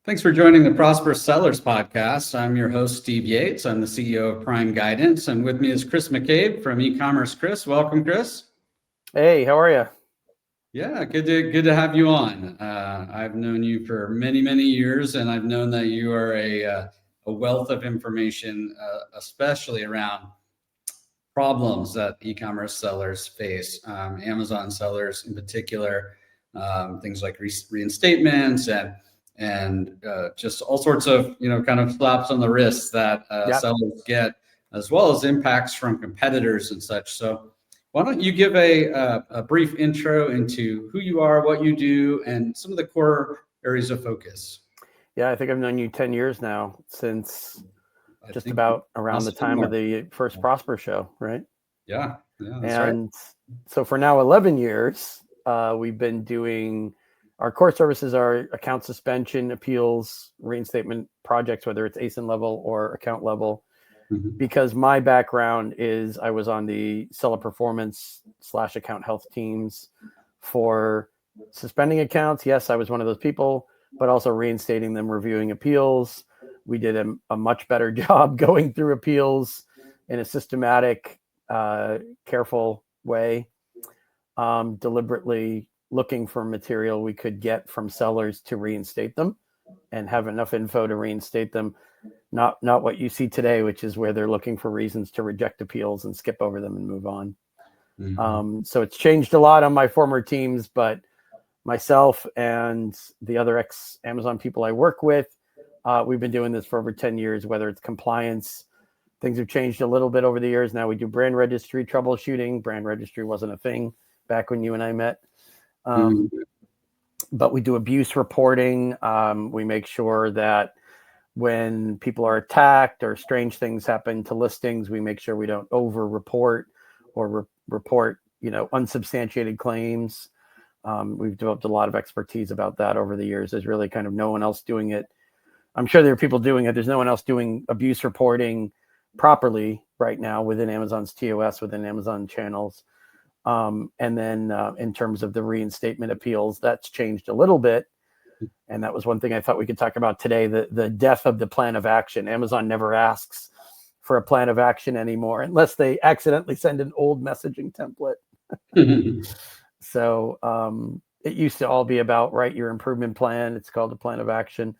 Thanks for joining the Prosperous Sellers Podcast. I'm your host, Steve Yates. I'm the CEO of Prime Guidance, and with me is Chris McCabe from e-commerce. Chris, welcome, Chris. Hey, how are you? Yeah, good to have you on. I've known you for many years, and I've known that you are a wealth of information, especially around problems that e-commerce sellers face, Amazon sellers in particular, things like reinstatements and just all sorts of kind of slaps on the wrist that Yep. sellers get, as well as impacts from competitors and such. So why don't you give a brief intro into who you are, what you do, and some of the core areas of focus? Yeah, I think I've known you 10 years now, since I just think about around the possibly time more. of the first Prosper show, right? Yeah, that's right. And so for now 11 years, we've been doing our core services are account suspension, appeals, reinstatement projects, whether it's ASIN level or account level. Mhm. Because my background is I was on the seller performance / account health teams for suspending accounts. Yes, I was one of those people, but also reinstating them, reviewing appeals. We did a much better job going through appeals in a systematic, careful way, deliberately looking for material we could get from sellers to reinstate them and have enough info to reinstate them. Not what you see today, which is where they're looking for reasons to reject appeals and skip over them and move on. Mhm. So it's changed a lot on my former teams, but myself and the other ex-Amazon people I work with, we've been doing this for over 10 years, whether it's compliance. Things have changed a little bit over the years. Now we do brand registry troubleshooting. Brand registry wasn't a thing back when you and I met. Mhm. But we do abuse reporting. We make sure that when people are attacked or strange things happen to listings, we make sure we don't over report or report, unsubstantiated claims. We've developed a lot of expertise about that over the years. There's really kind of no one else doing it. I'm sure there are people doing it. There's no one else doing abuse reporting properly right now within Amazon's TOS, within Amazon channels. And then in terms of the reinstatement appeals, that's changed a little bit. And that was one thing I thought we could talk about today, the death of the plan of action. Amazon never asks for a plan of action anymore, unless they accidentally send an old messaging template. So it used to all be about write your improvement plan. It's called a plan of action.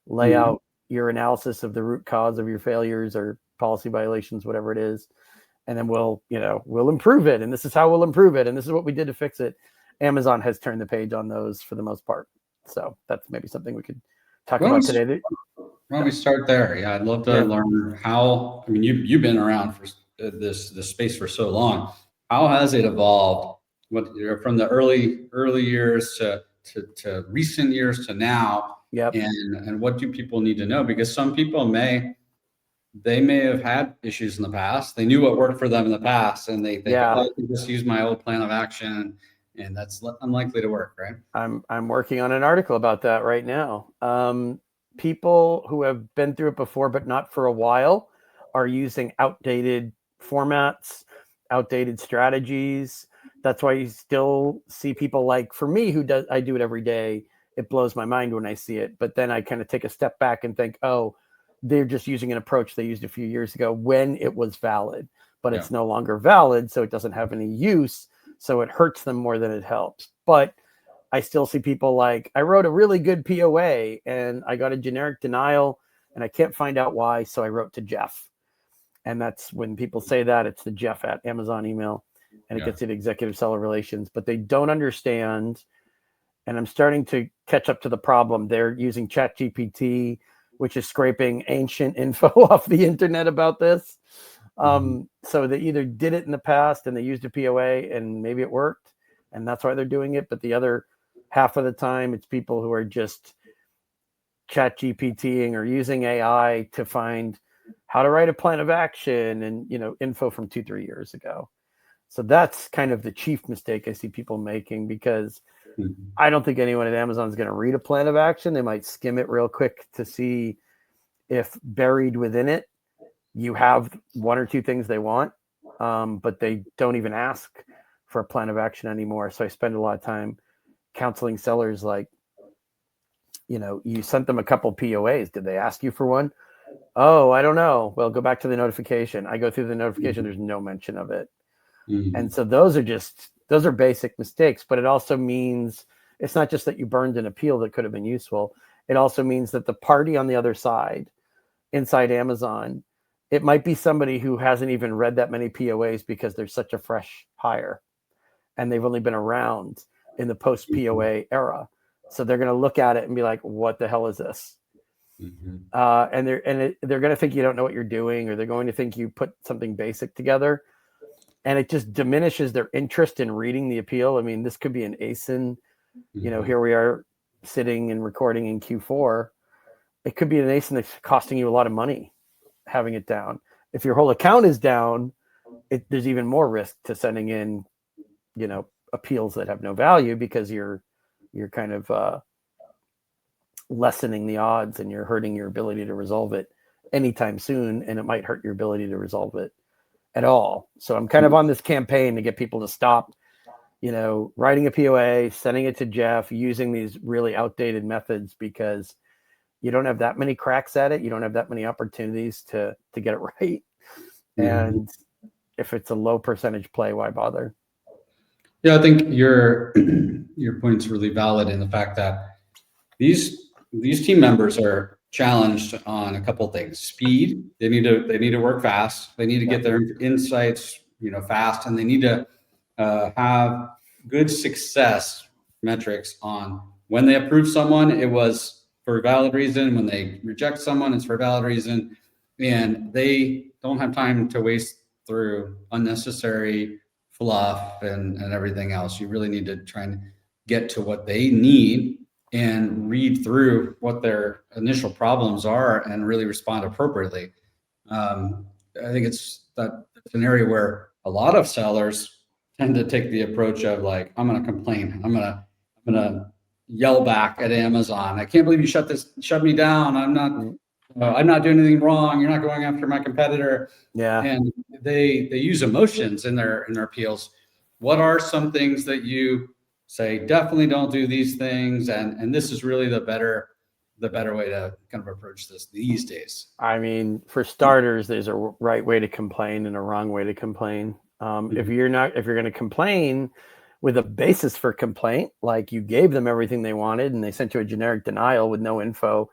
Lay out your analysis of the root cause of your failures or policy violations, whatever it is. And then we'll improve it. And this is how we'll improve it. And this is what we did to fix it. Amazon has turned the page on those for the most part. So that's maybe something we could talk about today. Why don't we start there? Yeah, I'd love to learn how. I mean, you've been around for this space for so long. How has it evolved? What from the early years to recent years to now? Yep. And what do people need to know? Because some people may have had issues in the past. They knew what worked for them in the past, and they think, oh, I can just use my old plan of action, and that's unlikely to work, right? I'm working on an article about that right now. People who have been through it before, but not for a while, are using outdated formats, outdated strategies. That's why you still see people like, for me, I do it every day. It blows my mind when I see it. But then I kind of take a step back and think, oh, they're just using an approach they used a few years ago when it was valid, but it's no longer valid. So it doesn't have any use. So it hurts them more than it helps. But I still see people like, I wrote a really good POA and I got a generic denial and I can't find out why. So I wrote to Jeff. And that's when people say that, it's the Jeff at Amazon email, and it gets to the executive seller relations, but they don't understand. And I'm starting to catch up to the problem. They're using ChatGPT, which is scraping ancient info off the internet about this. So they either did it in the past and they used a POA and maybe it worked, and that's why they're doing it. But the other half of the time, it's people who are just ChatGPTing or using AI to find how to write a plan of action and info from 2-3 years ago. So that's kind of the chief mistake I see people making, because I don't think anyone at Amazon is going to read a plan of action. They might skim it real quick to see if buried within it you have 1 or 2 things they want, but they don't even ask for a plan of action anymore. So I spend a lot of time counseling sellers like, you sent them a couple POAs. Did they ask you for one? Oh, I don't know. Well, go back to the notification. I go through the notification. There's no mention of it. And so those are basic mistakes, but it also means it's not just that you burned an appeal that could have been useful. It also means that the party on the other side, inside Amazon, it might be somebody who hasn't even read that many POAs because they're such a fresh hire and they've only been around in the post POA era. So they're going to look at it and be like, what the hell is this? And they're going to think you don't know what you're doing, or they're going to think you put something basic together. And it just diminishes their interest in reading the appeal. I mean, this could be an ASIN. Here we are sitting and recording in Q4. It could be an ASIN that's costing you a lot of money having it down. If your whole account is down, there's even more risk to sending in, appeals that have no value, because you're kind of lessening the odds and you're hurting your ability to resolve it anytime soon. And it might hurt your ability to resolve it at all. So I'm kind of on this campaign to get people to stop, writing a POA, sending it to Jeff, using these really outdated methods, because you don't have that many cracks at it. You don't have that many opportunities to get it right. And if it's a low percentage play, why bother? Yeah, I think your point's really valid in the fact that these team members are challenged on a couple of things. Speed, they need to work fast. They need to get their insights, fast, and they need to have good success metrics on when they approve someone, it was for a valid reason. When they reject someone, it's for a valid reason, and they don't have time to waste through unnecessary fluff and everything else. You really need to try and get to what they need and read through what their initial problems are and really respond appropriately. I think it's an area where a lot of sellers tend to take the approach of like, I'm going to complain. I'm going to yell back at Amazon. I can't believe you shut me down. I'm not doing anything wrong. You're not going after my competitor. Yeah. And they use emotions in their appeals. What are some things that you say, definitely don't do these things, and this is really the better way to kind of approach this these days? I mean, for starters, there's a right way to complain and a wrong way to complain. If you're going to complain with a basis for complaint, like you gave them everything they wanted and they sent you a generic denial with no info,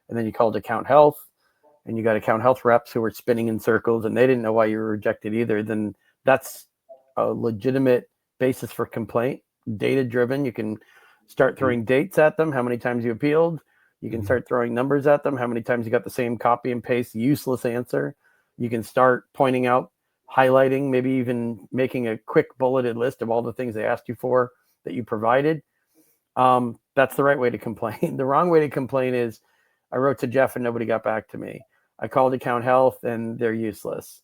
and then you called account health and you got account health reps who were spinning in circles and they didn't know why you were rejected either, then that's a legitimate basis for complaint. Data driven. You can start throwing dates at them, how many times you appealed. You can start throwing numbers at them, how many times you got the same copy and paste useless answer. You can start pointing out, highlighting, maybe even making a quick bulleted list of all the things they asked you for that you provided. That's the right way to complain. The wrong way to complain is, I wrote to Jeff and nobody got back to me. I called account health and they're useless.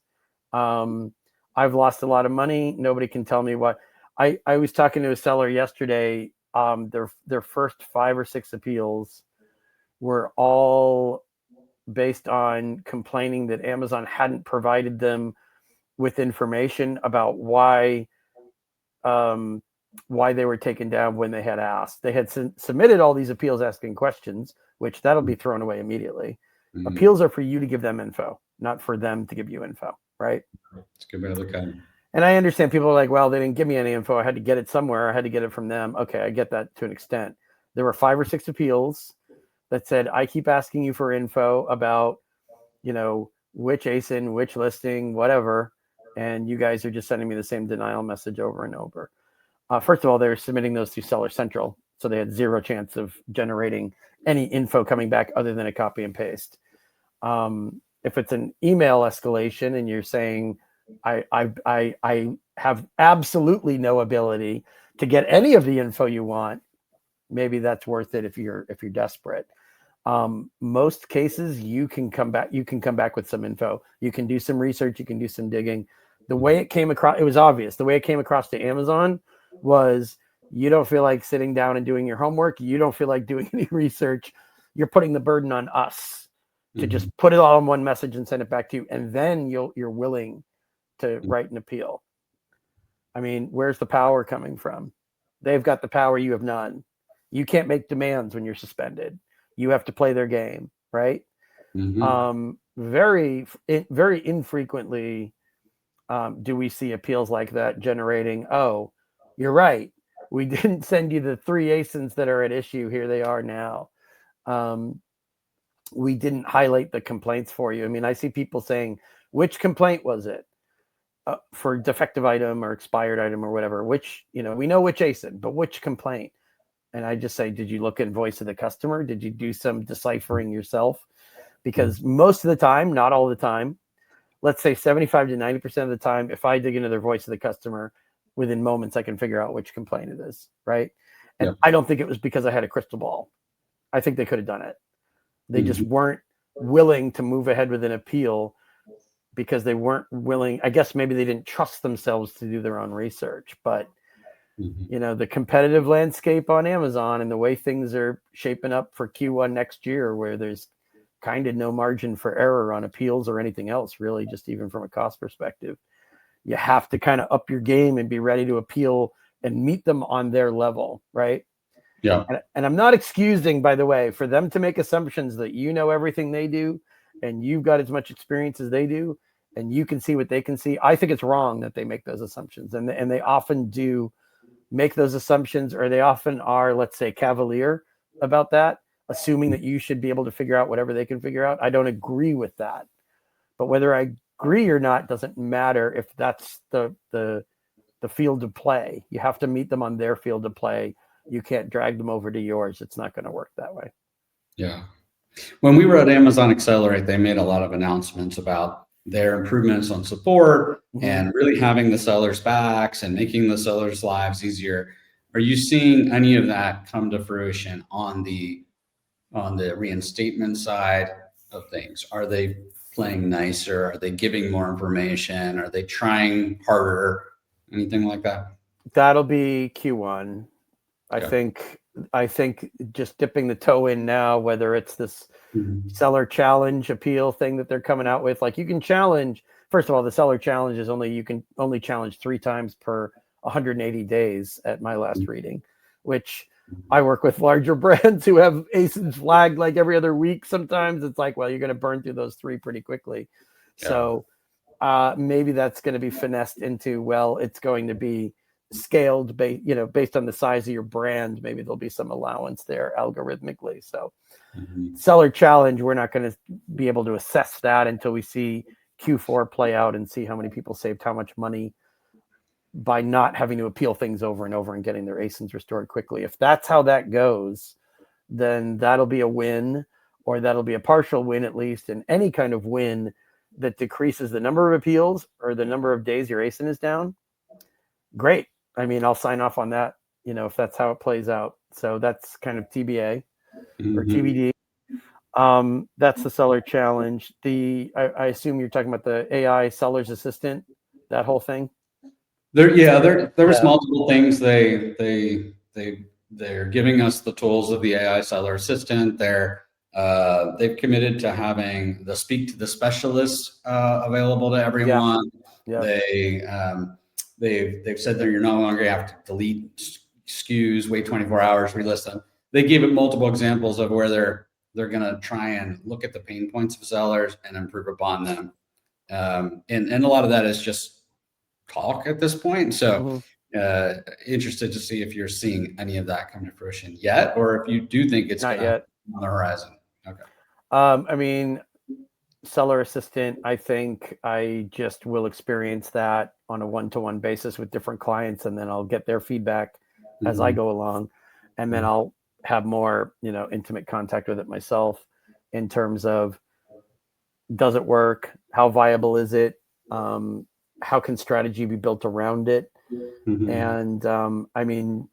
I've lost a lot of money. Nobody can tell me what. I was talking to a seller yesterday. Their first 5 or 6 appeals were all based on complaining that Amazon hadn't provided them with information about why they were taken down when they had asked. They had submitted all these appeals asking questions, which that'll be thrown away immediately. Appeals are for you to give them info, not for them to give you info, right? It's a good way to look at it. And I understand people are like, well, they didn't give me any info. I had to get it somewhere. I had to get it from them. Okay, I get that to an extent. There were 5 or 6 appeals that said, I keep asking you for info about, which ASIN, which listing, whatever, and you guys are just sending me the same denial message over and over. First of all, they were submitting those through Seller Central, so they had 0 chance of generating any info coming back other than a copy and paste. If it's an email escalation and you're saying, I have absolutely no ability to get any of the info you want, maybe that's worth it if you're desperate. Most cases you can come back with some info. You can do some research, you can do some digging. The way it came across, it was obvious. The way it came across to Amazon was, you don't feel like sitting down and doing your homework. You don't feel like doing any research. You're putting the burden on us to just put it all in one message and send it back to you. And then you're willing to write an appeal. I mean, where's the power coming from? They've got the power, you have none. You can't make demands when you're suspended. You have to play their game, right? Mm-hmm. Very infrequently do we see appeals like that generating, oh, you're right, we didn't send you the 3 ASINs that are at issue, here they are now. We didn't highlight the complaints for you. I mean, I see people saying, which complaint was it? For defective item or expired item or whatever, which, we know which ASIN, but which complaint? And I just say, did you look at voice of the customer? Did you do some deciphering yourself? Because most of the time, not all the time, let's say 75 to 90% of the time, if I dig into their voice of the customer, within moments, I can figure out which complaint it is, right? And Yep. I don't think it was because I had a crystal ball. I think they could have done it. They just weren't willing to move ahead with an appeal because they weren't willing. I guess maybe they didn't trust themselves to do their own research. But, the competitive landscape on Amazon and the way things are shaping up for Q1 next year, where there's kind of no margin for error on appeals or anything else, really, just even from a cost perspective, you have to kind of up your game and be ready to appeal and meet them on their level, right? Yeah. And I'm not excusing, by the way, for them to make assumptions that everything they do and you've got as much experience as they do and you can see what they can see. I think it's wrong that they make those assumptions, and they often do make those assumptions, or they often are, let's say, cavalier about that, assuming that you should be able to figure out whatever they can figure out. I don't agree with that. But whether I agree or not doesn't matter if that's the field of play. You have to meet them on their field of play. You can't drag them over to yours. It's not going to work that way. Yeah. When we were at Amazon Accelerate, they made a lot of announcements about their improvements on support and really having the sellers' backs and making the sellers' lives easier. Are you seeing any of that come to fruition on the reinstatement side of things? Are they playing nicer? Are they giving more information? Are they trying harder? Anything like that? That'll be Q1. Okay. I think just dipping the toe in now, whether it's this seller challenge appeal thing that they're coming out with, like you can challenge. First of all, the seller challenge is you can only challenge 3 times per 180 days at my last reading, which I work with larger brands who have ASINs flagged like every other week. Sometimes it's like, well, you're going to burn through those 3 pretty quickly. Yeah. So maybe that's going to be finessed into, well, it's going to be scaled based on the size of your brand. Maybe there'll be some allowance there algorithmically. So seller challenge, we're not going to be able to assess that until we see Q4 play out and see how many people saved how much money by not having to appeal things over and over and getting their ASINs restored quickly. If that's how that goes, then that'll be a win, or that'll be a partial win at least, and any kind of win that decreases the number of appeals or the number of days your ASIN is down. Great. I mean, I'll sign off on that, if that's how it plays out. So that's kind of TBA or TBD. That's the seller challenge. I assume you're talking about the AI seller's assistant, that whole thing. There was multiple things. They're giving us the tools of the AI seller assistant. They've committed to having the speak to the specialists available to everyone. Yeah. They've said that you're no longer have to delete SKUs, wait 24 hours, relist them. They gave it multiple examples of where they're going to try and look at the pain points of sellers and improve upon them. And a lot of that is just talk at this point. So interested to see if you're seeing any of that come to fruition yet, or if you do think it's not yet on the horizon. Okay. I mean, seller assistant, I think I just will experience that on a one-to-one basis with different clients, and then I'll get their feedback as I go along, and then I'll have more, intimate contact with it myself in terms of, does it work? How viable is it? How can strategy be built around it? And I mean,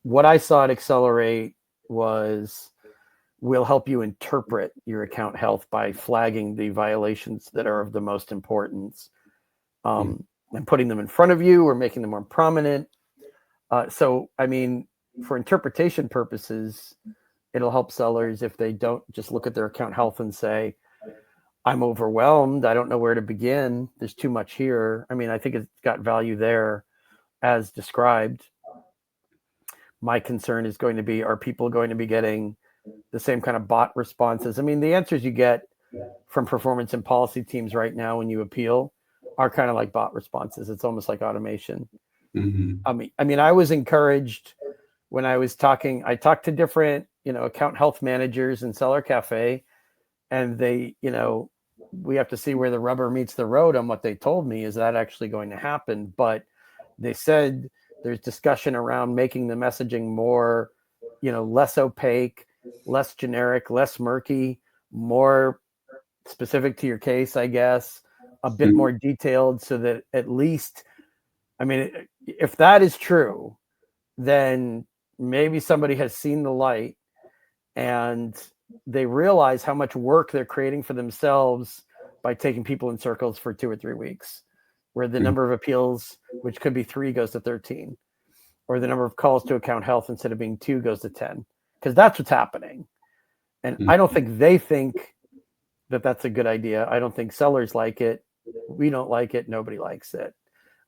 what I saw at Accelerate was, we'll help you interpret your account health by flagging the violations that are of the most importance, and putting them in front of you or making them more prominent. So, I mean, for interpretation purposes, it'll help sellers if they don't just look at their account health and say, I'm overwhelmed, I don't know where to begin, there's too much here. I mean, I think it's got value there as described. My concern is going to be, are people going to be getting the same kind of bot responses. I mean, the answers you get from performance and policy teams right now when you appeal are kind of like bot responses. It's almost like automation. I was encouraged when I talked to different, account health managers in Seller Cafe, and they, we have to see where the rubber meets the road on what they told me. Is that actually going to happen? But they said there's discussion around making the messaging more, less opaque, less generic, less murky, more specific to your case, I guess, a bit more detailed, so that at least, if that is true, then maybe somebody has seen the light and they realize how much work they're creating for themselves by taking people in circles for 2 or 3 weeks, where the number of appeals, which could be 3, goes to 13, or the number of calls to account health instead of being 2 goes to 10, because that's what's happening. And I don't think they think that that's a good idea. I don't think sellers like it. We don't like it. Nobody likes it.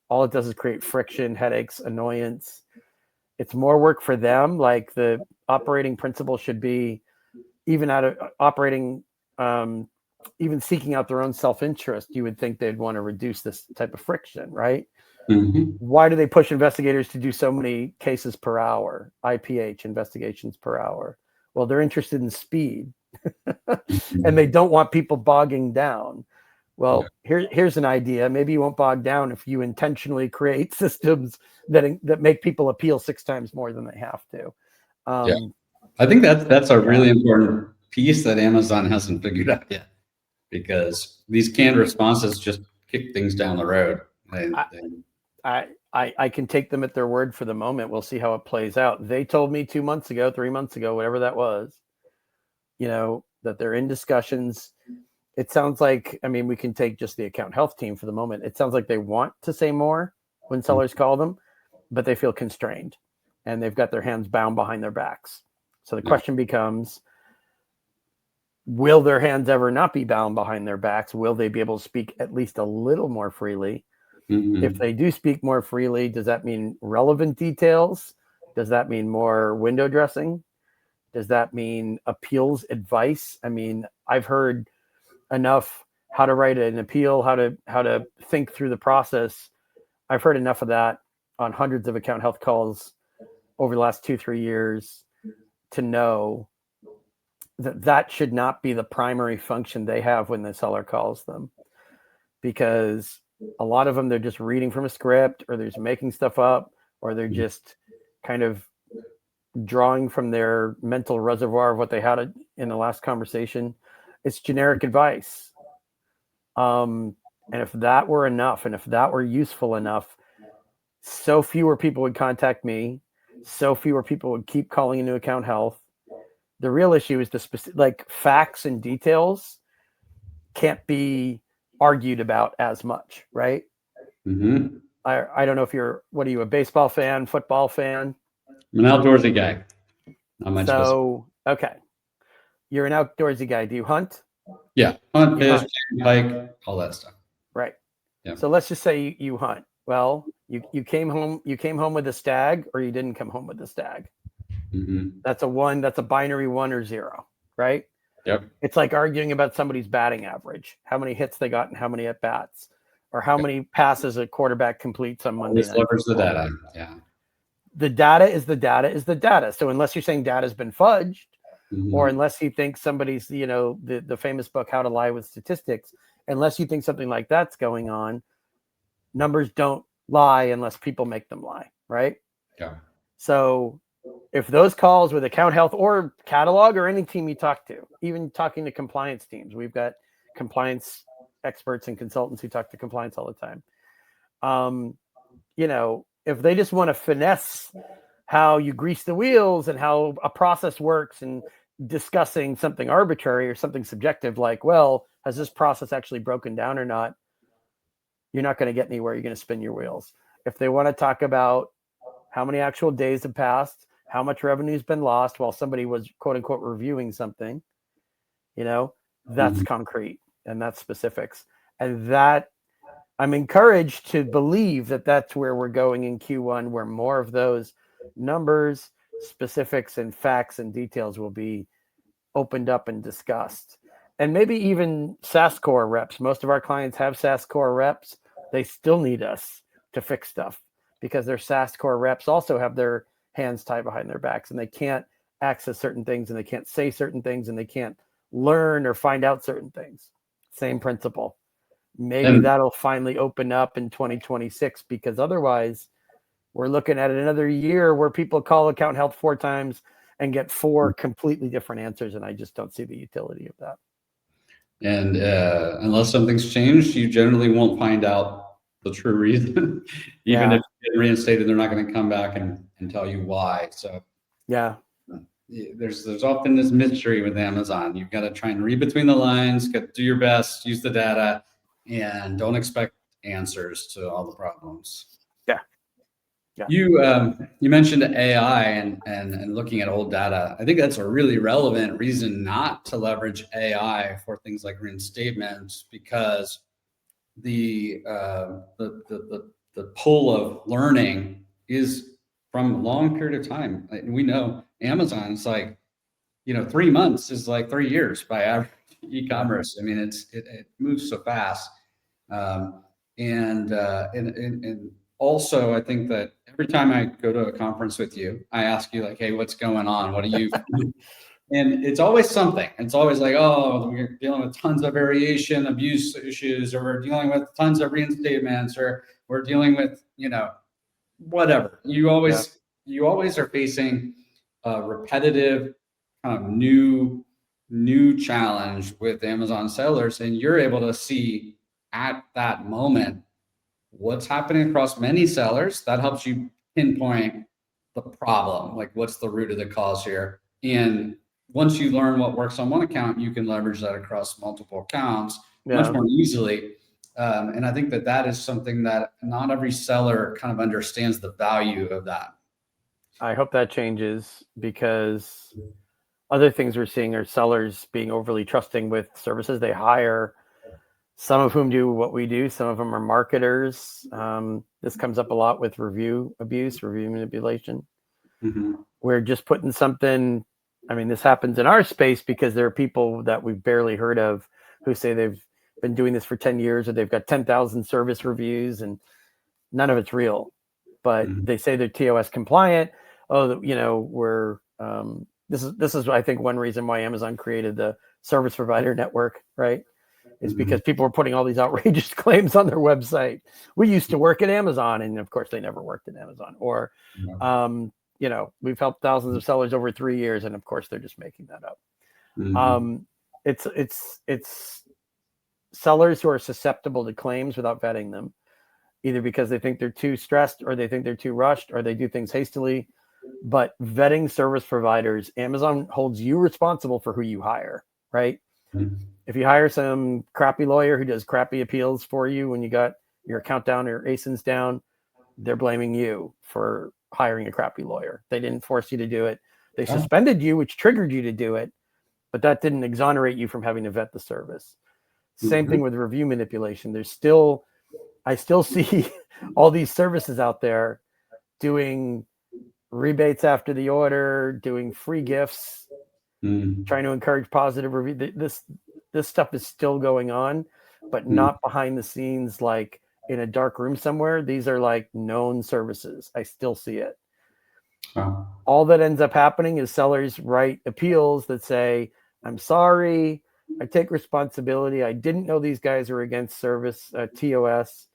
All it does is create friction, headaches, annoyance. It's more work for them. Like, the operating principle should be, even out of operating, even seeking out their own self-interest, you would think they'd want to reduce this type of friction, right? Why do they push investigators to do so many cases per hour, IPH, investigations per hour? Well, they're interested in speed and they don't want people bogging down. Well, here's an idea. Maybe you won't bog down if you intentionally create systems that make people appeal 6 times more than they have to. I think that's a really important piece that Amazon hasn't figured out yet, because these canned responses just kick things down the road. I can take them at their word for the moment. We'll see how it plays out. They told me 2 months ago, 3 months ago, whatever that was, that they're in discussions. It sounds like, we can take just the account health team for the moment. It sounds like they want to say more when sellers call them, but they feel constrained and they've got their hands bound behind their backs. So the question becomes, will their hands ever not be bound behind their backs? Will they be able to speak at least a little more freely? If they do speak more freely, does that mean relevant details? Does that mean more window dressing? Does that mean appeals advice? I've heard enough how to write an appeal, how to think through the process. I've heard enough of that on hundreds of account health calls over the last 2-3 years to know that should not be the primary function they have when the seller calls them, because a lot of them, they're just reading from a script, or they're just making stuff up, or they're just kind of drawing from their mental reservoir of what they had in the last conversation. It's generic advice. And if that were enough, and if that were useful enough, so fewer people would contact me, so fewer people would keep calling into account health. The real issue is the specific, like, facts and details can't be argued about as much, right? I don't know if what are you, a baseball fan, football fan? I'm an outdoorsy guy. Okay. You're an outdoorsy guy. Do you hunt? Yeah. Hunt, fish, hike, all that stuff. Right. Yeah. So let's just say you hunt. Well, you came home with a stag, or you didn't come home with a stag. That's a binary 1 or 0, right? Yep. It's like arguing about somebody's batting average, how many hits they got and how many at bats, or how many passes a quarterback completes on Monday night. Leverage the data. Yeah. The data is the data is the data. So unless you're saying data has been fudged, or unless you think somebody's, the famous book, How to Lie with Statistics, unless you think something like that's going on, numbers don't lie unless people make them lie, right? Yeah. So if those calls with account health or catalog, or any team you talk to, even talking to compliance teams, we've got compliance experts and consultants who talk to compliance all the time. If they just want to finesse how you grease the wheels and how a process works, and discussing something arbitrary or something subjective, like, well, has this process actually broken down or not? You're not going to get anywhere. You're going to spin your wheels. If they want to talk about how many actual days have passed, how much revenue has been lost while somebody was, quote unquote, reviewing something, that's concrete, and that's specifics. And that, I'm encouraged to believe that that's where we're going in Q1, where more of those numbers, specifics, and facts and details will be opened up and discussed. And maybe even SaaS core reps. Most of our clients have SaaS core reps. They still need us to fix stuff because their SaaS core reps also have their hands tied behind their backs, and they can't access certain things, and they can't say certain things, and they can't learn or find out certain things. Same principle. Maybe that'll finally open up in 2026, because otherwise we're looking at another year where people call account health 4 times and get 4 completely different answers. And I just don't see the utility of that. And unless something's changed, you generally won't find out the true reason. Even if you get reinstated, they're not going to come back and tell you why. So there's often this mystery with Amazon. You've got to try and read between the lines, do your best, use the data, and don't expect answers to all the problems. Yeah. You mentioned AI and looking at old data. I think that's a really relevant reason not to leverage AI for things like reinstatements, because the pull of learning is from a long period of time. We know Amazon's like, 3 months is like 3 years by average e-commerce. I mean, it moves so fast. And also, I think that every time I go to a conference with you, I ask you like, hey, what's going on? What are you? And it's always something. It's always like, oh, we're dealing with tons of variation, abuse issues, or we're dealing with tons of reinstatements, or we're dealing with, whatever. You always are facing a repetitive kind of new challenge with Amazon sellers, and you're able to see at that moment what's happening across many sellers. That helps you pinpoint the problem, like what's the root of the cause here. And once you learn what works on one account, you can leverage that across multiple accounts much more easily. And I think that is something that not every seller kind of understands the value of that. I hope that changes, because other things we're seeing are sellers being overly trusting with services they hire, some of whom do what we do. Some of them are marketers. This comes up a lot with review abuse, review manipulation. Mm-hmm. We're just putting something. I mean, this happens in our space because there are people that we've barely heard of who say they've been doing this for 10 years, or they've got 10,000 service reviews, and none of it's real. But they say they're TOS compliant. Oh, we're this is I think one reason why Amazon created the service provider network, right? Is because people were putting all these outrageous claims on their website. We used to work at Amazon, and of course they never worked at Amazon. Or, we've helped thousands of sellers over 3 years, and of course they're just making that up. It's sellers who are susceptible to claims without vetting them, either because they think they're too stressed, or they think they're too rushed, or they do things hastily. But vetting service providers, Amazon holds you responsible for who you hire, right? If you hire some crappy lawyer who does crappy appeals for you when you got your account down or ASINs down, they're blaming you for hiring a crappy lawyer. They didn't force you to do it. They suspended you, which triggered you to do it, but that didn't exonerate you from having to vet the service. Same thing with review manipulation. I still see all these services out there doing rebates after the order, doing free gifts, trying to encourage positive review. This stuff is still going on, but not behind the scenes, like in a dark room somewhere. These are like known services. I still see it. All that ends up happening is sellers write appeals that say, I'm sorry, I take responsibility. I didn't know these guys were against service, TOS.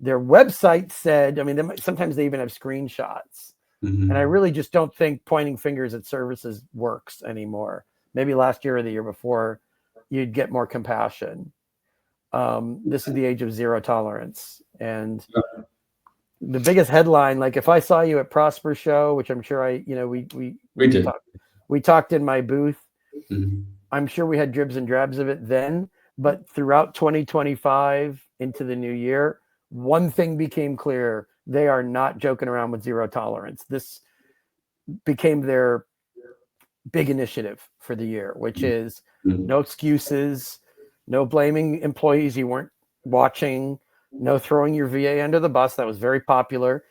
Their website said, sometimes they even have screenshots. And I really just don't think pointing fingers at services works anymore. Maybe last year or the year before, you'd get more compassion. This is the age of zero tolerance. And the biggest headline, like if I saw you at Prosper Show, which I'm sure we talked in my booth, I'm sure we had dribs and drabs of it then, but throughout 2025 into the new year, one thing became clear: they are not joking around with zero tolerance. This became their big initiative for the year, which is no excuses, no blaming employees you weren't watching, no throwing your VA under the bus. That was very popular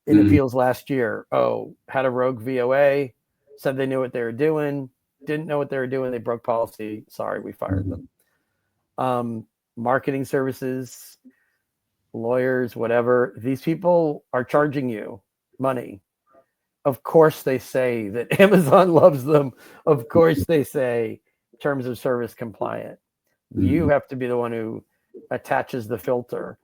in appeals last year. Oh, had a rogue VOA, said they knew what they were doing, didn't know what they were doing. They broke policy. Sorry, we fired them. Marketing services, lawyers, whatever. These people are charging you money. Of course, they say that Amazon loves them. Of course, they say terms of service compliant. You have to be the one who attaches the filter,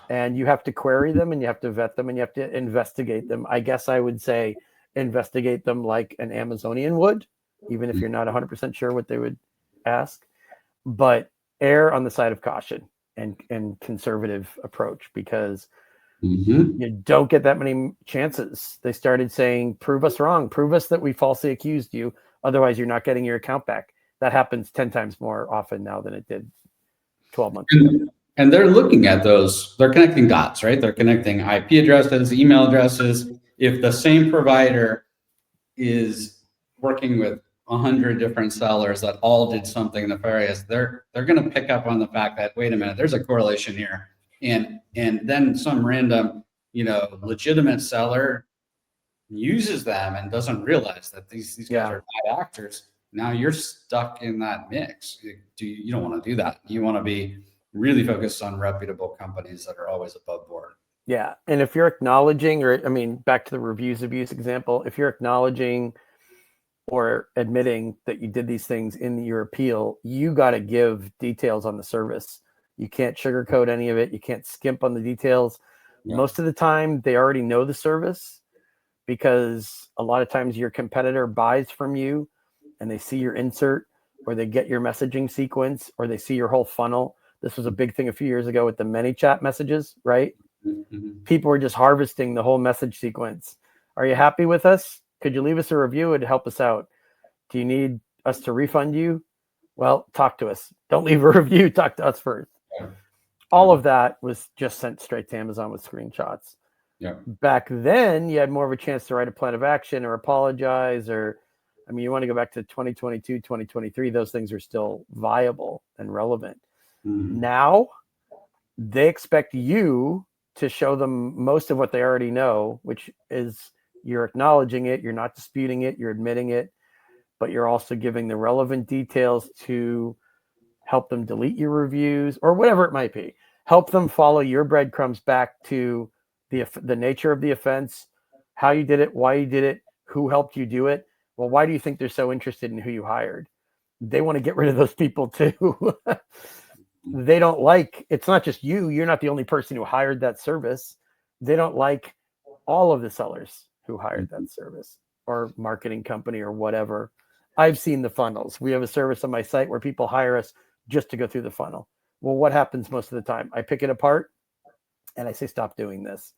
and you have to query them, and you have to vet them, and you have to investigate them. I guess I would say investigate them like an Amazonian would, even if you're not 100% sure what they would ask. But err on the side of caution and conservative approach, because you don't get that many chances. They started saying, prove us wrong, prove us that we falsely accused you. Otherwise, you're not getting your account back. That happens 10 times more often now than it did 12 months ago. And they're looking at those, they're connecting dots, right? They're connecting IP addresses, email addresses. If the same provider is working with 100 different sellers that all did something nefarious, they're going to pick up on the fact that, wait a minute, there's a correlation here. And then some random, legitimate seller uses them and doesn't realize that these guys are bad actors. Now you're stuck in that mix. You don't want to do that. You want to be really focused on reputable companies that are always above board. Yeah. And if you're acknowledging, back to the reviews abuse example, if you're acknowledging or admitting that you did these things in your appeal, you got to give details on the service. You can't sugarcoat any of it. You can't skimp on the details. Yeah. Most of the time, they already know the service, because a lot of times your competitor buys from you and they see your insert, or they get your messaging sequence, or they see your whole funnel. This was a big thing a few years ago with the ManyChat messages, right? Mm-hmm. People were just harvesting the whole message sequence. Are you happy with us? Could you leave us a review? It'd help us out. Do you need us to refund you? Well, talk to us. Don't leave a review. Talk to us first. All of that was just sent straight to Amazon with screenshots. Yeah. Back then, you had more of a chance to write a plan of action or apologize, or, you want to go back to 2022, 2023, those things are still viable and relevant. Mm-hmm. Now, they expect you to show them most of what they already know, which is you're acknowledging it, you're not disputing it, you're admitting it, but you're also giving the relevant details to help them delete your reviews or whatever it might be. Help them follow your breadcrumbs back to the nature of the offense, how you did it, why you did it, who helped you do it. Well, why do you think they're so interested in who you hired? They want to get rid of those people too. They don't like, it's not just you. You're not the only person who hired that service. They don't like all of the sellers who hired that service or marketing company or whatever. I've seen the funnels. We have a service on my site where people hire us just to go through the funnel. Well, what happens most of the time? I pick it apart and I say, stop doing this.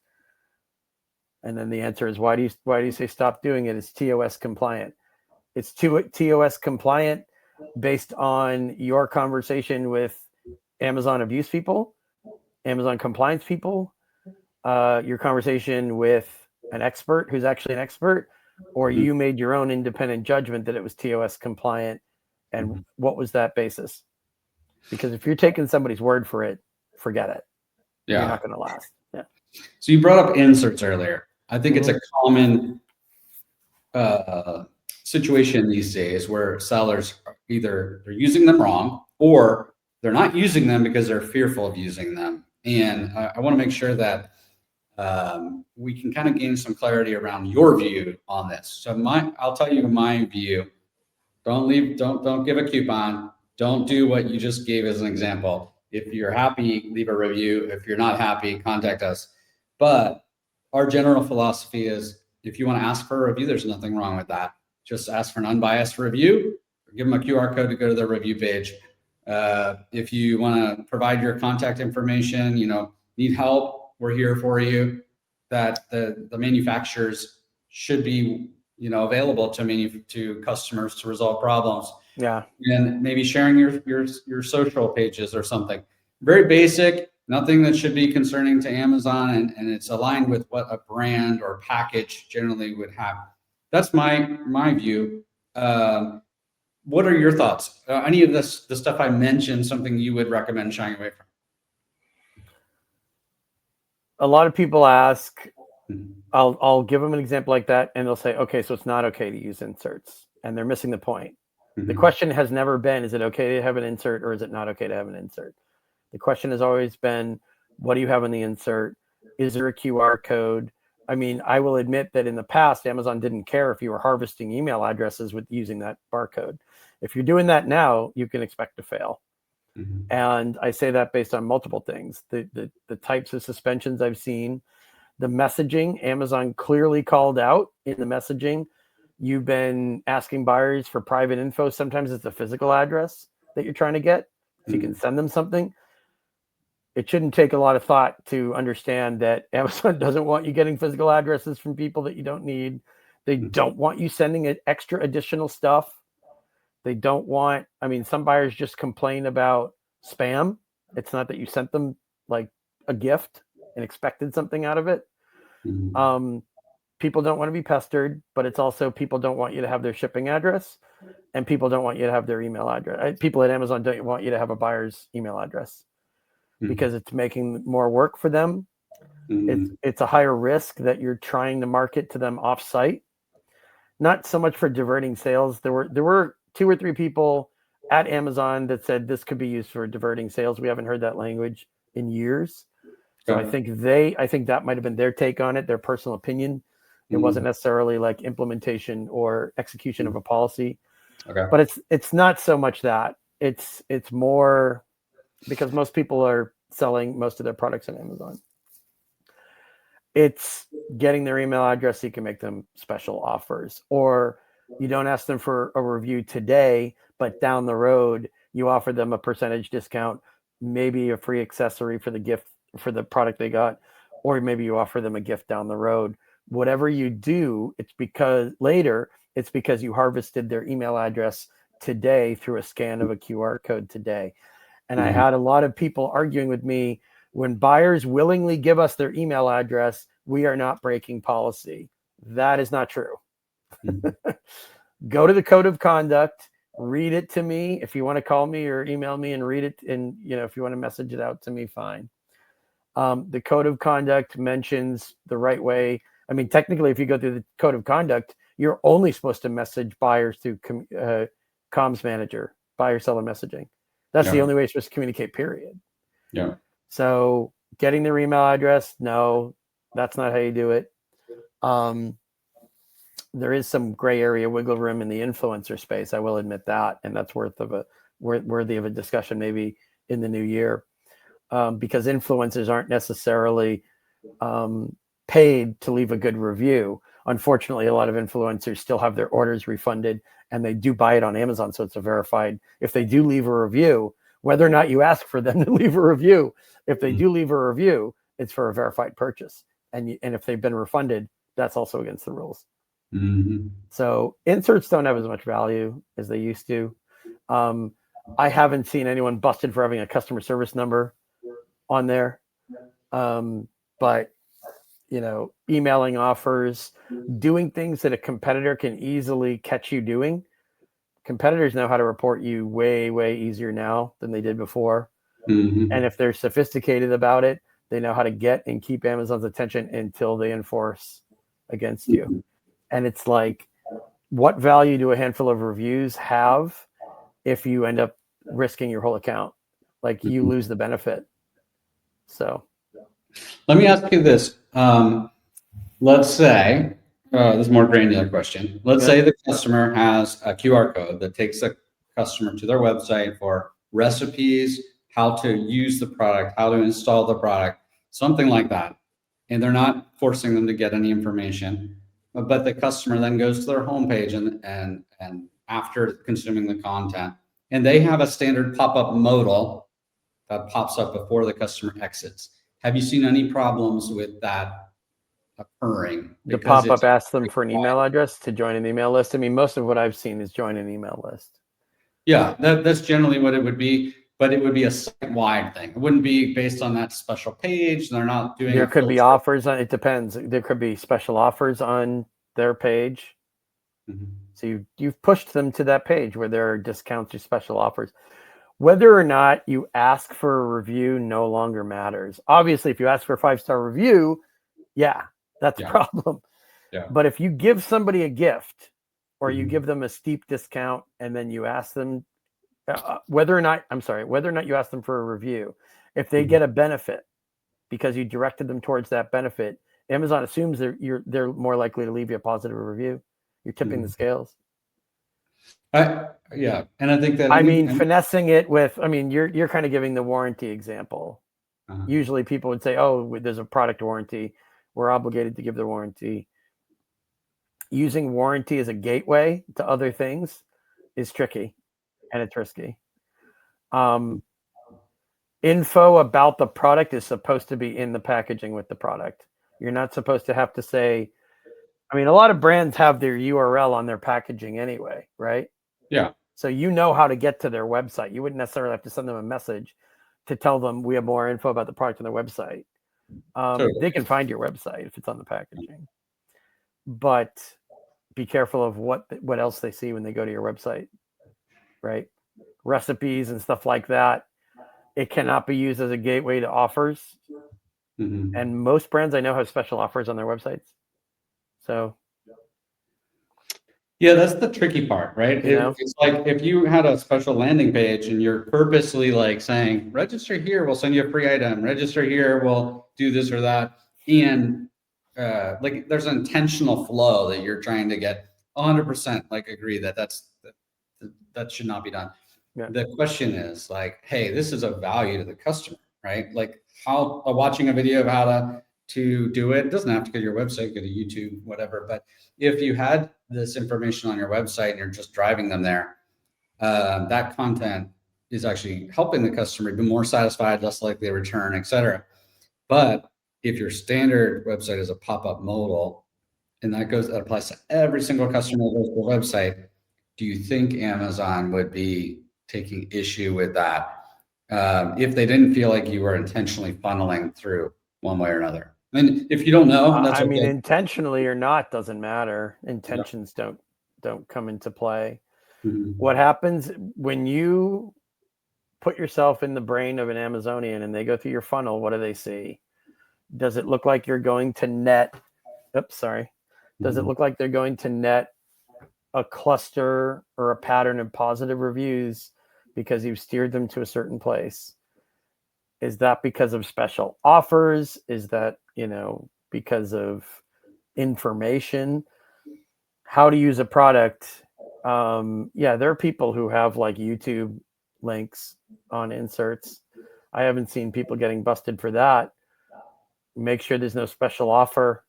And then the answer is, why do you say stop doing it? It's TOS compliant. It's TOS compliant based on your conversation with Amazon abuse people, Amazon compliance people, your conversation with an expert who's actually an expert, or you made your own independent judgment that it was TOS compliant. And what was that basis? Because if you're taking somebody's word for it, forget it. Yeah. You're not going to last. Yeah. So you brought up inserts earlier. I think it's a common situation these days where sellers either they're using them wrong or they're not using them because they're fearful of using them. And I want to make sure that we can kind of gain some clarity around your view on this. So I'll tell you my view. Don't give a coupon. Don't do what you just gave as an example. If you're happy, leave a review. If you're not happy, contact us. But our general philosophy is, if you want to ask for a review, there's nothing wrong with that. Just ask for an unbiased review, or give them a QR code to go to their review page. If you want to provide your contact information, need help, we're here for you. That the manufacturers should be, available to customers to resolve problems. Yeah. And maybe sharing your social pages or something. Very basic, nothing that should be concerning to Amazon, and it's aligned with what a brand or package generally would have. That's my view. What are your thoughts? Any of the stuff I mentioned, something you would recommend shying away from? A lot of people ask, I'll give them an example like that, and they'll say, okay, so it's not okay to use inserts, and they're missing the point. The question has never been, is it okay to have an insert or is it not okay to have an insert? The question has always been, what do you have in the insert? Is there a QR code? I mean, I will admit that in the past, Amazon didn't care if you were harvesting email addresses with using that barcode. If you're doing that now, you can expect to fail. And I say that based on multiple things. The types of suspensions I've seen, the messaging, Amazon clearly called out in the messaging. You've been asking buyers for private info. Sometimes it's a physical address that you're trying to get, so you can send them something. It shouldn't take a lot of thought to understand that Amazon doesn't want you getting physical addresses from people that you don't need. They don't want you sending it extra additional stuff. They don't want, I mean, some buyers just complain about spam. It's not that you sent them like a gift and expected something out of it. People don't want to be pestered, but it's also people don't want you to have their shipping address, and people don't want you to have their email address. People at Amazon don't want you to have a buyer's email address because it's making more work for them. It's a higher risk that you're trying to market to them off-site. Not so much for diverting sales. There were 2 or 3 people at Amazon that said this could be used for diverting sales. We haven't heard that language in years. So I think that might have been their take on it, their personal opinion. It wasn't necessarily like implementation or execution of a policy. But it's not so much that. It's more because most people are selling most of their products on Amazon. It's getting their email address so you can make them special offers, or you don't ask them for a review today, but down the road you offer them a percentage discount, maybe a free accessory for the gift for the product they got, or maybe you offer them a gift down the road. Whatever you do, it's because you harvested their email address today through a scan of a QR code today. And I had a lot of people arguing with me, when buyers willingly give us their email address, we are not breaking policy. That is not true. Go to the code of conduct, read it to me. If you want to call me or email me and read it, and if you want to message it out to me, fine. The code of conduct mentions the right way. I mean, technically, if you go through the code of conduct, you're only supposed to message buyers through comms manager, buyer seller messaging. That's the only way you're supposed to communicate, period. Yeah. So getting their email address, no, that's not how you do it. There is some gray area wiggle room in the influencer space. I will admit that. And that's worthy of a discussion maybe in the new year. Because influencers aren't necessarily paid to leave a good review. Unfortunately, a lot of influencers still have their orders refunded, and they do buy it on Amazon. So it's a verified, if they do leave a review, whether or not you ask for them to leave a review, if they do leave a review, it's for a verified purchase. And if they've been refunded, that's also against the rules. So inserts don't have as much value as they used to. I haven't seen anyone busted for having a customer service number on there. But emailing offers, doing things that a competitor can easily catch you doing. Competitors know how to report you way, way easier now than they did before. And if they're sophisticated about it, they know how to get and keep Amazon's attention until they enforce against you. And it's like, what value do a handful of reviews have if you end up risking your whole account? Like, you lose the benefit. So let me ask you this. Let's say, this is a more granular question. Let's say the customer has a QR code that takes a customer to their website for recipes, how to use the product, how to install the product, something like that. And they're not forcing them to get any information, but the customer then goes to their homepage and after consuming the content, and they have a standard pop-up modal that pops up before the customer exits. Have you seen any problems with that occurring? The pop-up asks them for an email address to join an email list. I mean, most of what I've seen is join an email list. Yeah, that's generally what it would be, but it would be a site-wide thing. It wouldn't be based on that special page. They're not doing. There could be offers on. It depends. There could be special offers on their page. So you've pushed them to that page where there are discounts or special offers. Whether or not you ask for a review no longer matters. Obviously, if you ask for a 5-star review, that's a problem. But if you give somebody a gift or you give them a steep discount and then you ask them whether or not you ask them for a review. If they get a benefit because you directed them towards that benefit, Amazon assumes they're more likely to leave you a positive review. You're tipping the scales. Yeah, and I think that finessing it with, you're kind of giving the warranty example. Usually people would say, oh, there's a product warranty, we're obligated to give the warranty. Using warranty as a gateway to other things is tricky and it's risky. Info about the product is supposed to be in the packaging with the product. You're not supposed to have to say, a lot of brands have their URL on their packaging anyway, right? Yeah. So you know how to get to their website. You wouldn't necessarily have to send them a message to tell them we have more info about the product on their website. Totally. They can find your website if it's on the packaging. But be careful of what else they see when they go to your website, right? Recipes and stuff like that. It cannot be used as a gateway to offers. And most brands I know have special offers on their websites. So yeah, that's the tricky part, right? It's like if you had a special landing page and you're purposely like saying, register here, we'll send you a free item, register here, we'll do this or that. And like there's an intentional flow that you're trying to get 100% like agree that should not be done. Yeah. The question is like, hey, this is a value to the customer, right? Like watching a video of how to do it doesn't have to go to your website, go to YouTube, whatever. But if you had this information on your website and you're just driving them there, that content is actually helping the customer be more satisfied, less likely to return, et cetera. But if your standard website is a pop-up modal, and that applies to every single customer that goes to the website, do you think Amazon would be taking issue with that if they didn't feel like you were intentionally funneling through one way or another? And if you don't know, that's okay. Intentionally or not doesn't matter. Intentions don't come into play. What happens when you put yourself in the brain of an Amazonian and they go through your funnel? What do they see? Does it look like you're going to net? Does it look like they're going to net a cluster or a pattern of positive reviews because you've steered them to a certain place? Is that because of special offers? Is that, because of information? How to use a product? There are people who have like YouTube links on inserts. I haven't seen people getting busted for that. Make sure there's no special offer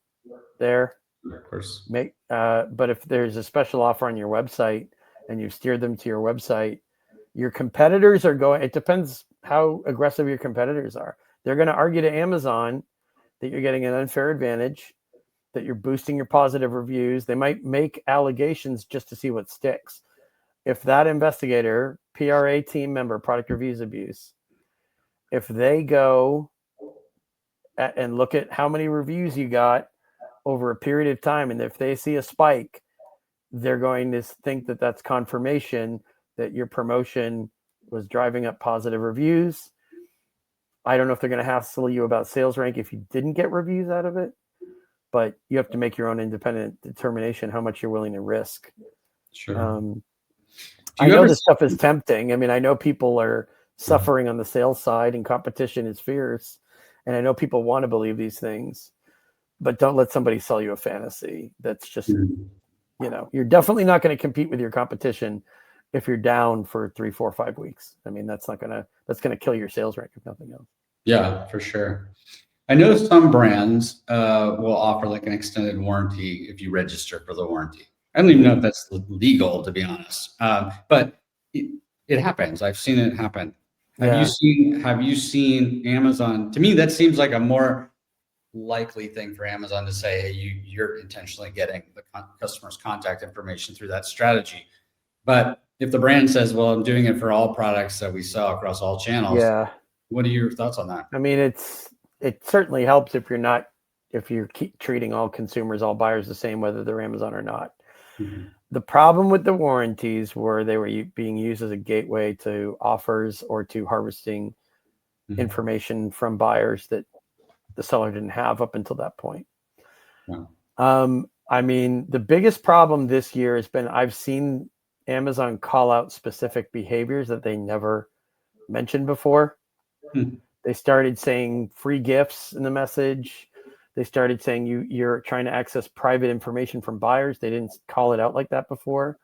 there. Of course. But if there's a special offer on your website and you steer them to your website, your competitors are going, it depends how aggressive your competitors are. They're going to argue to Amazon that you're getting an unfair advantage, that you're boosting your positive reviews. They might make allegations just to see what sticks. If that investigator, PRA team member, product reviews abuse, if they go and look at how many reviews you got over a period of time, and if they see a spike, they're going to think that that's confirmation that your promotion was driving up positive reviews. I don't know if they're going to hassle you about sales rank if you didn't get reviews out of it, but you have to make your own independent determination how much you're willing to risk. Sure. I know this stuff is tempting. I know people are suffering on the sales side and competition is fierce. And I know people want to believe these things, but don't let somebody sell you a fantasy. That's just, you're definitely not going to compete with your competition if you're down for 3, 4, 5 weeks. That's going to kill your sales rank if nothing else. Yeah, for sure. I know some brands will offer like an extended warranty if you register for the warranty. I don't even know if that's legal, to be honest. But it happens. I've seen it happen. Have you seen Amazon? To me, that seems like a more likely thing for Amazon to say, hey, you're intentionally getting the customer's contact information through that strategy. But if the brand says, well, I'm doing it for all products that we sell across all channels. Yeah. What are your thoughts on that? It certainly helps if you keep treating all consumers, all buyers the same, whether they're Amazon or not. Mm-hmm. The problem with the warranties were they were being used as a gateway to offers or to harvesting information from buyers that the seller didn't have up until that point. Wow. I mean, the biggest problem this year has been I've seen Amazon call out specific behaviors that they never mentioned before. They started saying free gifts in the message. They started saying you're trying to access private information from buyers. They didn't call it out like that before.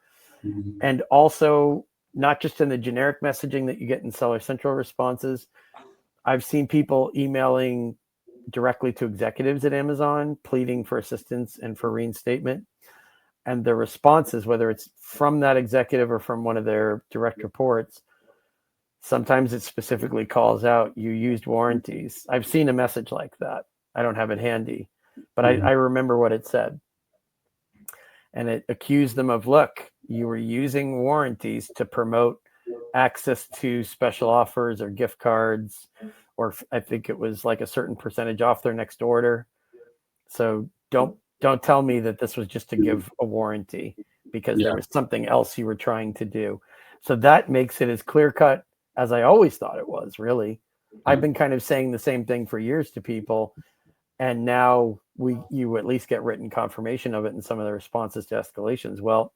And also, not just in the generic messaging that you get in Seller Central responses, I've seen people emailing directly to executives at Amazon, pleading for assistance and for reinstatement. And the responses, whether it's from that executive or from one of their direct reports, sometimes it specifically calls out, you used warranties. I've seen a message like that. I don't have it handy, but I remember what it said. And it accused them of, look, you were using warranties to promote access to special offers or gift cards, or I think it was like a certain percentage off their next order. So don't tell me that this was just to give a warranty, because there was something else you were trying to do. So that makes it as clear cut as I always thought it was, really. I've been kind of saying the same thing for years to people, and now you at least get written confirmation of it in some of the responses to escalations. Well,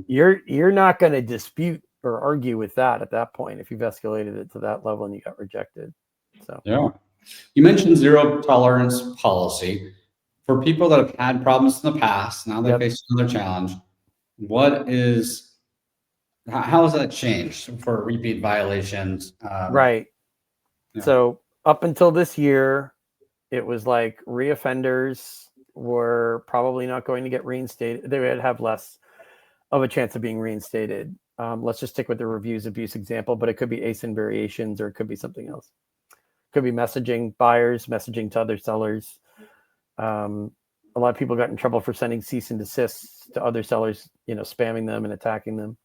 you're not going to dispute or argue with that at that point if you've escalated it to that level and you got rejected. So you mentioned zero tolerance policy for people that have had problems in the past. Now they face another challenge. How has that changed for repeat violations? Right. So up until this year, it was like reoffenders were probably not going to get reinstated. They would have less of a chance of being reinstated. Let's just stick with the reviews abuse example, but it could be ASIN variations, or it could be something else. It could be messaging buyers, messaging to other sellers. A lot of people got in trouble for sending cease and desists to other sellers, spamming them and attacking them.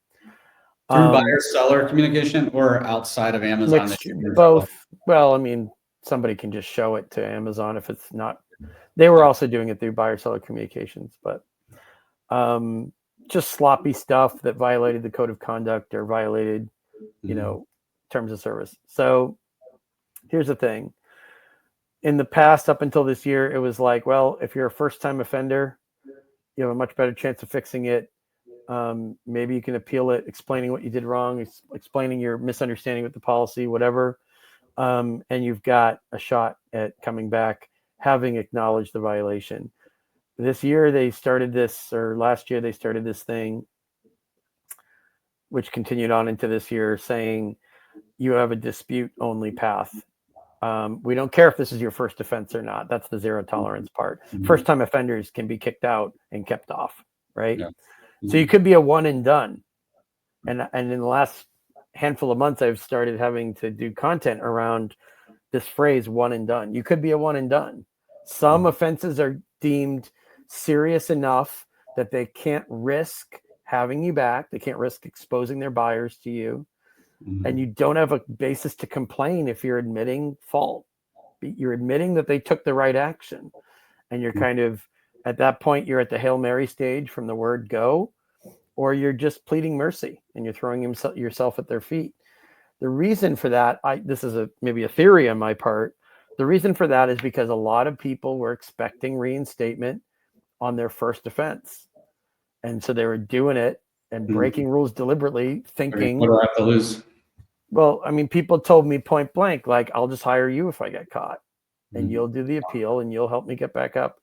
Through buyer-seller communication or outside of Amazon? Both. Well, I mean, somebody can just show it to Amazon if it's not. They were also doing it through buyer-seller communications, but just sloppy stuff that violated the code of conduct or violated, terms of service. So here's the thing. In the past, up until this year, it was like, well, if you're a first-time offender, you have a much better chance of fixing it. Maybe you can appeal it, explaining what you did wrong, explaining your misunderstanding with the policy, whatever. And you've got a shot at coming back, having acknowledged the violation. This year they started this, or last year they started this thing, which continued on into this year, saying you have a dispute-only path. We don't care if this is your first offense or not. That's the zero tolerance part. First-time offenders can be kicked out and kept off, right? So you could be a one and done. And in the last handful of months, I've started having to do content around this phrase, one and done. You could be a one and done. Some offenses are deemed serious enough that they can't risk having you back. They can't risk exposing their buyers to you. And you don't have a basis to complain if you're admitting fault. You're admitting that they took the right action. And you're kind of, at that point, you're at the Hail Mary stage from the word go, or you're just pleading mercy and you're throwing yourself at their feet. The reason for that, this is maybe a theory on my part. The reason for that is because a lot of people were expecting reinstatement on their first offense. And so they were doing it and breaking rules deliberately, thinking, what do I have to lose? Well, I mean, people told me point blank, like, I'll just hire you if I get caught, and you'll do the appeal and you'll help me get back up.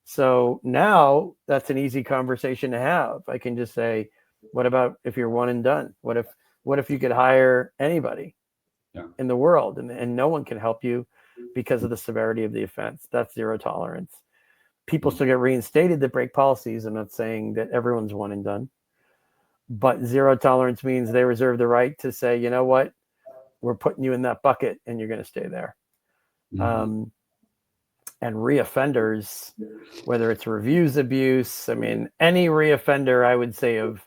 So now that's an easy conversation to have. I can just say, what about if you're one and done? What if you could hire anybody in the world and no one can help you because of the severity of the offense? That's zero tolerance. People still get reinstated that break policies. I'm not saying that everyone's one and done, but zero tolerance means they reserve the right to say, you know what, we're putting you in that bucket and you're going to stay there. And reoffenders, whether it's reviews abuse, I mean, any reoffender, I would say, of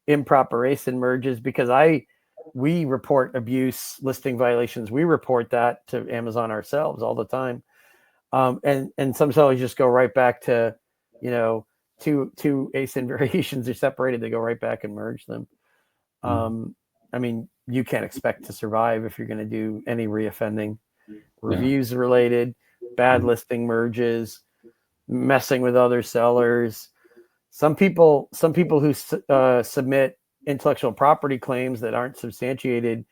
improper ASIN merges, because we report abuse, listing violations. We report that to Amazon ourselves all the time. And some sellers just go right back to, two ASIN variations are separated. They go right back and merge them. I mean, you can't expect to survive if you're going to do any reoffending. Reviews related, bad listing merges, messing with other sellers. Some people who submit intellectual property claims that aren't substantiated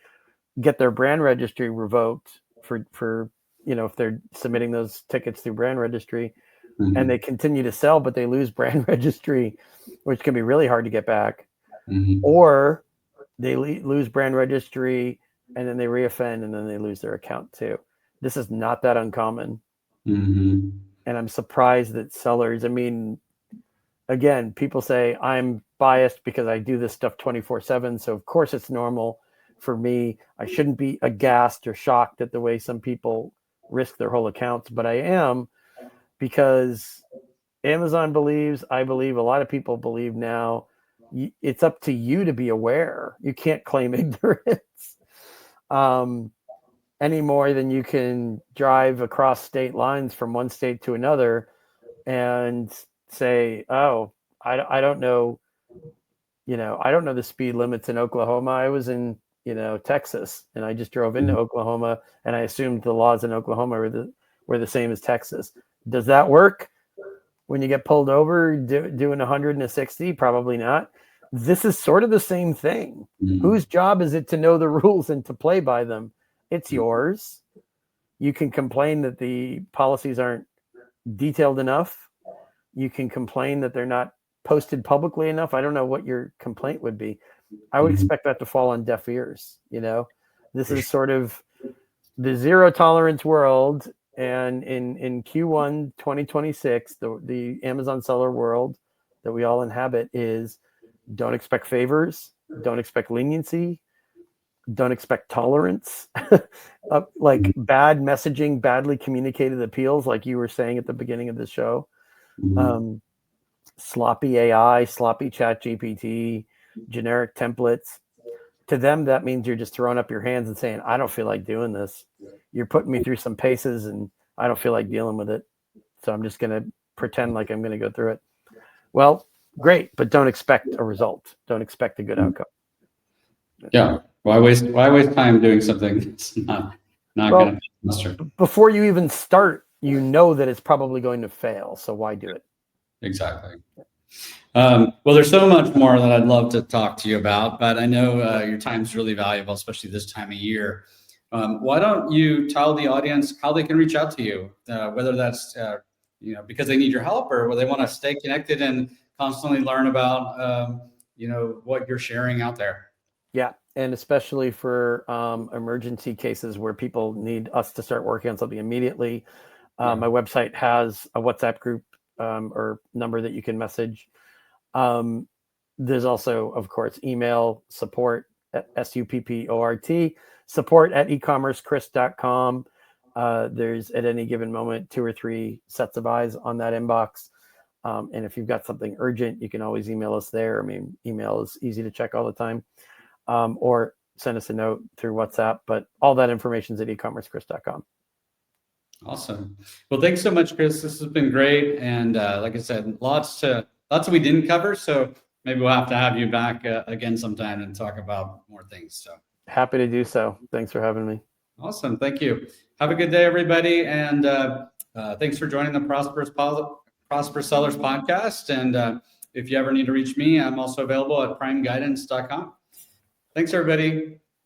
get their brand registry revoked for if they're submitting those tickets through brand registry, Mhm. and they continue to sell, but they lose brand registry, which can be really hard to get back. Mhm. Or they lose brand registry and then they reoffend and then they lose their account too. This is not that uncommon. Mhm. And I'm surprised that sellers, again, people say I'm biased because I do this stuff 24/7. So of course it's normal for me. I shouldn't be aghast or shocked at the way some people risk their whole accounts, but I am, because Amazon believes, I believe, a lot of people believe now, it's up to you to be aware. You can't claim ignorance any more than you can drive across state lines from one state to another and say, oh, I don't know, I don't know the speed limits in Oklahoma. I was in, Texas, and I just drove into Oklahoma, and I assumed the laws in Oklahoma were the same as Texas. Does that work when you get pulled over doing 160? Probably not. This is sort of the same thing. Mhm. Whose job is it to know the rules and to play by them? It's yours. You can complain that the policies aren't detailed enough. You can complain that they're not posted publicly enough. I don't know what your complaint would be. I would expect that to fall on deaf ears. This is sort of the zero tolerance world. And in Q1 2026, the Amazon seller world that we all inhabit is, don't expect favors, don't expect leniency, don't expect tolerance, like bad messaging, badly communicated appeals, like you were saying at the beginning of the show. Mhm. Sloppy AI, sloppy chat GPT, generic templates. To them, that means you're just throwing up your hands and saying, I don't feel like doing this. You're putting me through some paces and I don't feel like dealing with it. So I'm just going to pretend like I'm going to go through it. Well, great, but don't expect a result. Don't expect a good outcome. Yeah. Why waste time doing something that's not Well, going to muster? before you even start, that it's probably going to fail. So why do it? Exactly. Well, there's so much more that I'd love to talk to you about, but I know your time's really valuable, especially this time of year. Why don't you tell the audience how they can reach out to you, whether that's because they need your help or whether they want to stay connected and constantly learn about what you're sharing out there. Yeah, and especially for emergency cases where people need us to start working on something immediately. Yeah. My website has a WhatsApp group or number that you can message. There's also, of course, email support at SUPPORT, support at ecommercechris.com. There's at any given moment 2 or 3 sets of eyes on that inbox. And if you've got something urgent, you can always email us there. Email is easy to check all the time. Or send us a note through WhatsApp, but all that information is at ecommercechris.com. Awesome. Well, thanks so much, Chris. This has been great. And like I said, lots we didn't cover. So maybe we'll have to have you back again sometime and talk about more things. So happy to do so. Thanks for having me. Awesome. Thank you. Have a good day, everybody. And thanks for joining the Prosperous Sellers podcast. And if you ever need to reach me, I'm also available at primeguidance.com. Thanks, everybody.